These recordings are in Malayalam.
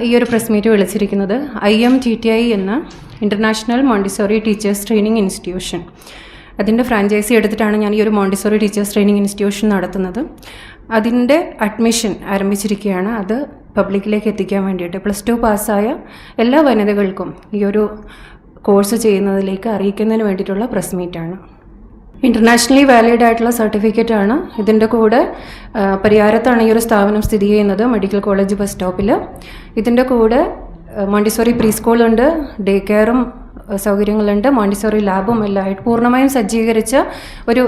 ഈ ഒരു പ്രസ് മീറ്റ് വിളിച്ചിരിക്കുന്നത് IMTTI എന്ന international Montessori teachers training institution, അതിൻ്റെ ഫ്രാഞ്ചൈസി എടുത്തിട്ടാണ് ഞാൻ ഈ ഒരു മോണ്ടിസോറി ടീച്ചേഴ്സ് ട്രെയിനിങ് ഇൻസ്റ്റിറ്റ്യൂഷൻ നടത്തുന്നത്. അതിൻ്റെ അഡ്മിഷൻ ആരംഭിച്ചിരിക്കുകയാണ്. അത് പബ്ലിക്കിലേക്ക് എത്തിക്കാൻ വേണ്ടിയിട്ട് +2 പാസ്സായ എല്ലാ വനിതകൾക്കും ഈ ഒരു കോഴ്സ് ചെയ്യുന്നതിലേക്ക് അറിയിക്കുന്നതിന് വേണ്ടിയിട്ടുള്ള പ്രസ് മീറ്റാണ്. ഇൻ്റർനാഷണലി വാലിഡ് ആയിട്ടുള്ള സർട്ടിഫിക്കറ്റാണ്. ഇതിൻ്റെ കൂടെ പരിയാരത്താണ് ഈ ഒരു സ്ഥാപനം സ്ഥിതി ചെയ്യുന്നത്, മെഡിക്കൽ കോളേജ് ബസ് സ്റ്റോപ്പിൽ. ഇതിൻ്റെ കൂടെ മോണ്ടിസോറി പ്രീ സ്കൂളുണ്ട്, ഡേ കെയറും സൗകര്യങ്ങളുണ്ട്, മോണ്ടിസോറി ലാബും എല്ലാം ആയിട്ട് പൂർണ്ണമായും സജ്ജീകരിച്ച ഒരു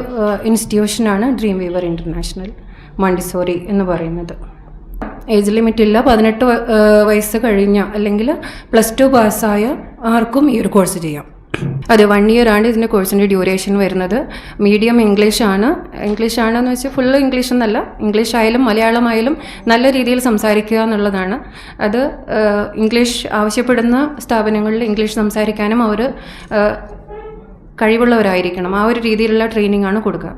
ഇൻസ്റ്റിറ്റ്യൂഷനാണ് ഡ്രീം വീവർ ഇൻ്റർനാഷണൽ മോണ്ടിസോറി എന്ന് പറയുന്നത്. ഏജ് ലിമിറ്റ് ഇല്ല. 18 വയസ്സ് കഴിഞ്ഞ അല്ലെങ്കിൽ +2 പാസ്സായ ആർക്കും ഈ ഒരു കോഴ്സ് ചെയ്യാം. അതെ, 1 ഇയറാണ് ഇതിൻ്റെ കോഴ്സിൻ്റെ ഡ്യൂറേഷൻ വരുന്നത്. മീഡിയം ഇംഗ്ലീഷാണെന്ന് വെച്ചാൽ ഫുള്ള് ഇംഗ്ലീഷ് എന്നല്ല, ഇംഗ്ലീഷ് ആയാലും മലയാളമായാലും നല്ല രീതിയിൽ സംസാരിക്കുക എന്നുള്ളതാണ്. അത് ഇംഗ്ലീഷ് ആവശ്യപ്പെടുന്ന സ്ഥാപനങ്ങളിൽ ഇംഗ്ലീഷ് സംസാരിക്കാനും അവർ കഴിവുള്ളവരായിരിക്കണം. ആ ഒരു രീതിയിലുള്ള ട്രെയിനിങ് ആണ് കൊടുക്കുക.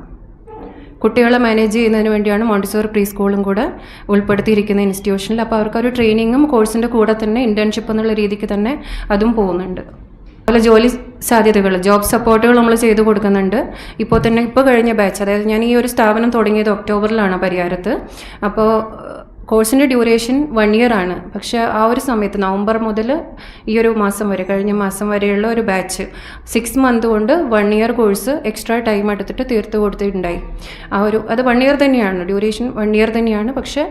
കുട്ടികളെ മാനേജ് ചെയ്യുന്നതിന് വേണ്ടിയാണ് മോണ്ടിസോറി പ്രീ സ്കൂളും കൂടെ ഉൾപ്പെടുത്തിയിരിക്കുന്ന ഇൻസ്റ്റിറ്റ്യൂഷനിൽ. അപ്പോൾ അവർക്കൊരു ട്രെയിനിങ്ങും കോഴ്സിൻ്റെ കൂടെ തന്നെ ഇൻറ്റേൺഷിപ്പ് എന്നുള്ള രീതിക്ക് തന്നെ അതും പോകുന്നുണ്ട്. അതുപോലെ ജോലി സാധ്യതകൾ, ജോബ് സപ്പോർട്ടുകൾ നമ്മൾ ചെയ്തു കൊടുക്കുന്നുണ്ട്. ഇപ്പോൾ കഴിഞ്ഞ ബാച്ച്, അതായത് ഞാൻ ഈ ഒരു സ്ഥാപനം തുടങ്ങിയത് ഒക്ടോബറിലാണ് പരിയാരത്ത്. അപ്പോൾ കോഴ്സിൻ്റെ ഡ്യൂറേഷൻ 1 ഇയർ ആണ്. പക്ഷേ ആ ഒരു സമയത്ത് നവംബർ മുതൽ ഈ ഒരു മാസം വരെ, കഴിഞ്ഞ മാസം വരെയുള്ള ഒരു ബാച്ച് 6 മന്ത് കൊണ്ട് 1 ഇയർ കോഴ്സ് എക്സ്ട്രാ ടൈം എടുത്തിട്ട് തീർത്ത് കൊടുത്തിട്ടുണ്ടായി. അത് 1 ഇയർ തന്നെയാണ്, ഡ്യൂറേഷൻ 1 ഇയർ തന്നെയാണ്. പക്ഷേ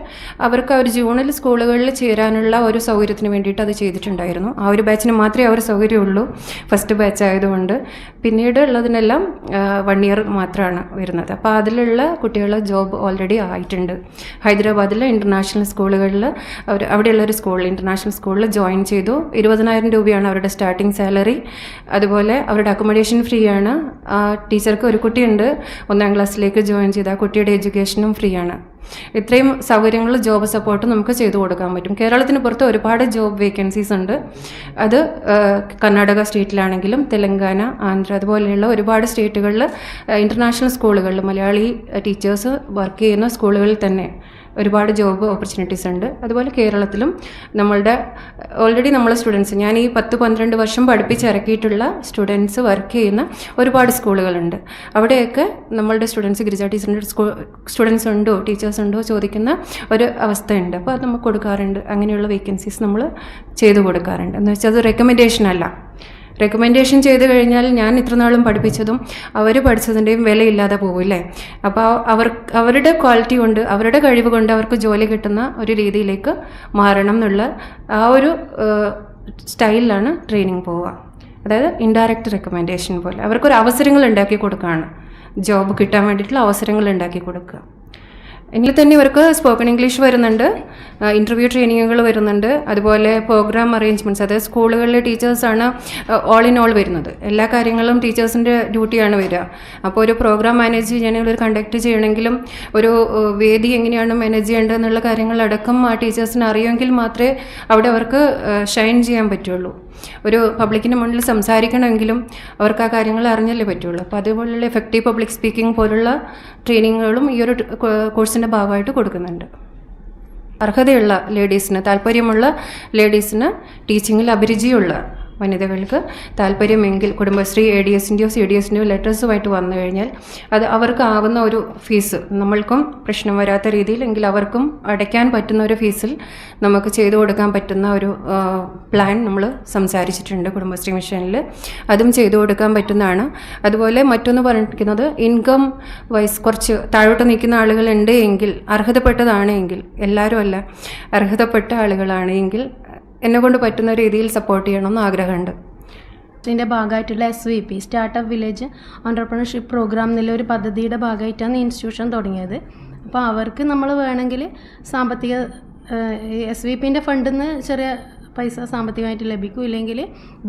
അവർക്ക് ഒരു ജൂണിൽ സ്കൂളുകളിൽ ചേരാനുള്ള ഒരു സൗകര്യത്തിന് വേണ്ടിയിട്ട് അത് ചെയ്തിട്ടുണ്ടായിരുന്നു. ആ ഒരു ബാച്ചിന് മാത്രമേ ആ ഒരു സൗകര്യമുള്ളൂ, ഫസ്റ്റ് ബാച്ച് ആയതുകൊണ്ട്. പിന്നീട് ഉള്ളതിനെല്ലാം 1 ഇയർ മാത്രമാണ് വരുന്നത്. അപ്പോൾ അതിലുള്ള കുട്ടികൾ ജോബ് ഓൾറെഡി ആയിട്ടുണ്ട്. ഹൈദരാബാദിലെ ഇൻ്റർനാഷണൽ സ്കൂളുകളിൽ അവിടെയുള്ളൊരു സ്കൂളിൽ, ഇൻ്റർനാഷണൽ സ്കൂളിൽ ജോയിൻ ചെയ്തു. 20,000 രൂപയാണ് അവരുടെ സ്റ്റാർട്ടിംഗ് സാലറി. അതുപോലെ അവരുടെ അക്കോമഡേഷൻ ഫ്രീ ആണ്. ആ ടീച്ചർക്ക് ഒരു കുട്ടിയുണ്ട് 1ാം ക്ലാസ്സിലേക്ക് ജോയിൻ ചെയ്ത്, ആ കുട്ടിയുടെ എഡ്യൂക്കേഷനും ഫ്രീ ആണ്. ഇത്രയും സൗകര്യങ്ങൾ, ജോബ് സപ്പോർട്ട് നമുക്ക് ചെയ്തു കൊടുക്കാൻ പറ്റും. കേരളത്തിന് പുറത്ത് ഒരുപാട് ജോബ് വേക്കൻസീസ് ഉണ്ട്. അത് കർണാടക സ്റ്റേറ്റിലാണെങ്കിലും തെലങ്കാന, ആന്ധ്ര അതുപോലെയുള്ള ഒരുപാട് സ്റ്റേറ്റുകളിൽ ഇൻ്റർനാഷണൽ സ്കൂളുകളിൽ മലയാളി ടീച്ചേഴ്സ് വർക്ക് ചെയ്യുന്ന സ്കൂളുകളിൽ തന്നെ ഒരുപാട് ജോബ് ഓപ്പർച്യൂണിറ്റീസ് ഉണ്ട്. അതുപോലെ കേരളത്തിലും ഓൾറെഡി നമ്മളെ സ്റ്റുഡൻസ്, ഞാൻ ഈ 10-12 വർഷം പഠിപ്പിച്ചിറക്കിയിട്ടുള്ള സ്റ്റുഡൻസ് വർക്ക് ചെയ്യുന്ന ഒരുപാട് സ്കൂളുകളുണ്ട്. അവിടെയൊക്കെ നമ്മളുടെ സ്റ്റുഡൻസ്, ഗിരിജ ടീച്ചറിൻ്റെ സ്റ്റുഡൻസ് ഉണ്ടോ, ടീച്ചേഴ്സ് ഉണ്ടോ ചോദിക്കുന്ന ഒരു അവസ്ഥയുണ്ട്. അപ്പോൾ അത് നമുക്ക് കൊടുക്കാറുണ്ട്. അങ്ങനെയുള്ള വേക്കൻസീസ് നമ്മൾ ചെയ്തു കൊടുക്കാറുണ്ട്. എന്ന് വെച്ചാൽ അത് റെക്കമെൻഡേഷൻ അല്ല. റെക്കമെൻഡേഷൻ ചെയ്ത് കഴിഞ്ഞാൽ ഞാൻ ഇത്ര നാളും പഠിപ്പിച്ചതും അവർ പഠിച്ചതിൻ്റെയും വിലയില്ലാതെ പോവില്ലേ. അപ്പോൾ അവരുടെ ക്വാളിറ്റി കൊണ്ട്, അവരുടെ കഴിവ് കൊണ്ട് അവർക്ക് ജോലി കിട്ടുന്ന ഒരു രീതിയിലേക്ക് മാറണം എന്നുള്ള ആ ഒരു സ്റ്റൈലിലാണ് ട്രെയിനിങ് പോവുക. അതായത് ഇൻഡയറക്റ്റ് റെക്കമെൻഡേഷൻ പോലെ അവർക്കൊരു അവസരങ്ങൾ ഉണ്ടാക്കി കൊടുക്കുകയാണ്. ജോബ് കിട്ടാൻ വേണ്ടിയിട്ടുള്ള അവസരങ്ങൾ ഉണ്ടാക്കി കൊടുക്കുക. എങ്കിൽ തന്നെ ഇവർക്ക് സ്പോക്കൺ ഇംഗ്ലീഷ് വരുന്നുണ്ട്, ഇൻ്റർവ്യൂ ട്രെയിനിങ്ങുകൾ വരുന്നുണ്ട്. അതുപോലെ പ്രോഗ്രാം അറേഞ്ച്മെൻറ്റ്സ്, അതായത് സ്കൂളുകളിലെ ടീച്ചേഴ്സാണ് ഓൾ ഇൻ ഓൾ വരുന്നത്. എല്ലാ കാര്യങ്ങളും ടീച്ചേഴ്സിൻ്റെ ഡ്യൂട്ടിയാണ് വരിക. അപ്പോൾ ഒരു പ്രോഗ്രാം മാനേജ് ചെയ്യണമെങ്കിൽ, ഒരു കണ്ടക്ട് ചെയ്യണമെങ്കിലും, ഒരു വേദി എങ്ങനെയാണ് മാനേജ് ചെയ്യേണ്ടത് എന്നുള്ള കാര്യങ്ങളടക്കം ആ ടീച്ചേഴ്സിന് അറിയുമെങ്കിൽ മാത്രമേ അവിടെ അവർക്ക് ഷൈൻ ചെയ്യാൻ പറ്റുള്ളൂ. ഒരു പബ്ലിക്കിൻ്റെ മുന്നിൽ സംസാരിക്കണമെങ്കിലും അവർക്ക് ആ കാര്യങ്ങൾ അറിഞ്ഞല്ലേ പറ്റുള്ളൂ. അപ്പോൾ അതുപോലുള്ള എഫക്റ്റീവ് പബ്ലിക് സ്പീക്കിംഗ് പോലുള്ള ട്രെയിനിങ്ങുകളും ഈ ഒരു കോഴ്സിൻ്റെ ഭാഗമായിട്ട് കൊടുക്കുന്നുണ്ട്. അർഹതയുള്ള ലേഡീസിന്, താല്പര്യമുള്ള ലേഡീസിന്, ടീച്ചിങ്ങിൽ അഭിരുചിയുള്ള വനിതകൾക്ക് താല്പര്യമെങ്കിൽ കുടുംബശ്രീ ADSൻ്റെയോ CDSൻ്റെയോ ലെറ്റേഴ്സുമായിട്ട് വന്നു കഴിഞ്ഞാൽ അത് അവർക്ക് ആവുന്ന ഒരു ഫീസ്, നമ്മൾക്കും പ്രശ്നം വരാത്ത രീതിയിൽ എങ്കിൽ അവർക്കും അടയ്ക്കാൻ പറ്റുന്ന ഒരു ഫീസിൽ നമുക്ക് ചെയ്തു കൊടുക്കാൻ പറ്റുന്ന ഒരു പ്ലാൻ നമ്മൾ സംസാരിച്ചിട്ടുണ്ട് കുടുംബശ്രീ മിഷനിൽ. അതും ചെയ്തു കൊടുക്കാൻ പറ്റുന്നതാണ്. അതുപോലെ മറ്റൊന്ന് പറഞ്ഞിരിക്കുന്നത്, ഇൻകം വൈസ് കുറച്ച് താഴോട്ട് നിൽക്കുന്ന ആളുകളുണ്ട് എങ്കിൽ, അർഹതപ്പെട്ടതാണ് എങ്കിൽ, എല്ലാവരും അല്ല, അർഹതപ്പെട്ട ആളുകളാണ് എങ്കിൽ എന്നെക്കൊണ്ട് പറ്റുന്ന രീതിയിൽ സപ്പോർട്ട് ചെയ്യണമെന്ന് ആഗ്രഹമുണ്ട്. ഇതിൻ്റെ ഭാഗമായിട്ടുള്ള SVP, startup village entrepreneurship programme എന്നുള്ള ഒരു പദ്ധതിയുടെ ഭാഗമായിട്ടാണ് ഈ ഇൻസ്റ്റിറ്റ്യൂഷൻ തുടങ്ങിയത്. അപ്പോൾ അവർക്ക് നമ്മൾ വേണമെങ്കിൽ സാമ്പത്തിക SVPൻ്റെ ഫണ്ടിൽ നിന്ന് ചെറിയ പൈസ സാമ്പത്തികമായിട്ട് ലഭിക്കും. ഇല്ലെങ്കിൽ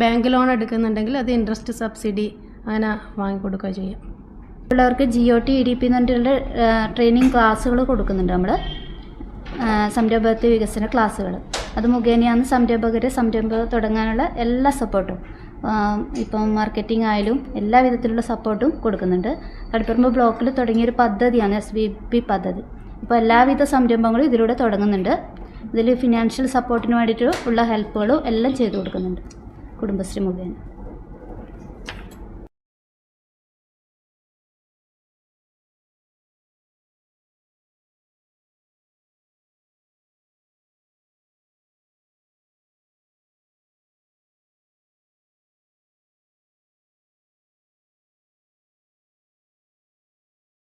ബാങ്ക് ലോൺ എടുക്കുന്നുണ്ടെങ്കിൽ അത് ഇൻട്രസ്റ്റ് സബ്സിഡി അങ്ങനെ വാങ്ങിക്കൊടുക്കുക ചെയ്യാം. ഉള്ളവർക്ക് GOT EDP എന്ന് പറഞ്ഞിട്ടുള്ള ട്രെയിനിങ് ക്ലാസ്സുകൾ കൊടുക്കുന്നുണ്ട് നമ്മൾ. സംരംഭത്വ വികസന ക്ലാസ്സുകൾ, അത് മുഖേനയാണ് സംരംഭം തുടങ്ങാനുള്ള എല്ലാ സപ്പോർട്ടും, ഇപ്പം മാർക്കറ്റിംഗ് ആയാലും എല്ലാ വിധത്തിലുള്ള സപ്പോർട്ടും കൊടുക്കുന്നുണ്ട്. കടുപ്പറമ്പ് ബ്ലോക്കിൽ തുടങ്ങിയൊരു പദ്ധതിയാണ് SVP പദ്ധതി. ഇപ്പോൾ എല്ലാവിധ സംരംഭങ്ങളും ഇതിലൂടെ തുടങ്ങുന്നുണ്ട്. ഇതിൽ ഫിനാൻഷ്യൽ സപ്പോർട്ടിന് വേണ്ടിയിട്ട് ഉള്ള ഹെൽപ്പുകളും എല്ലാം ചെയ്തു കൊടുക്കുന്നുണ്ട് കുടുംബശ്രീ മുഖേന.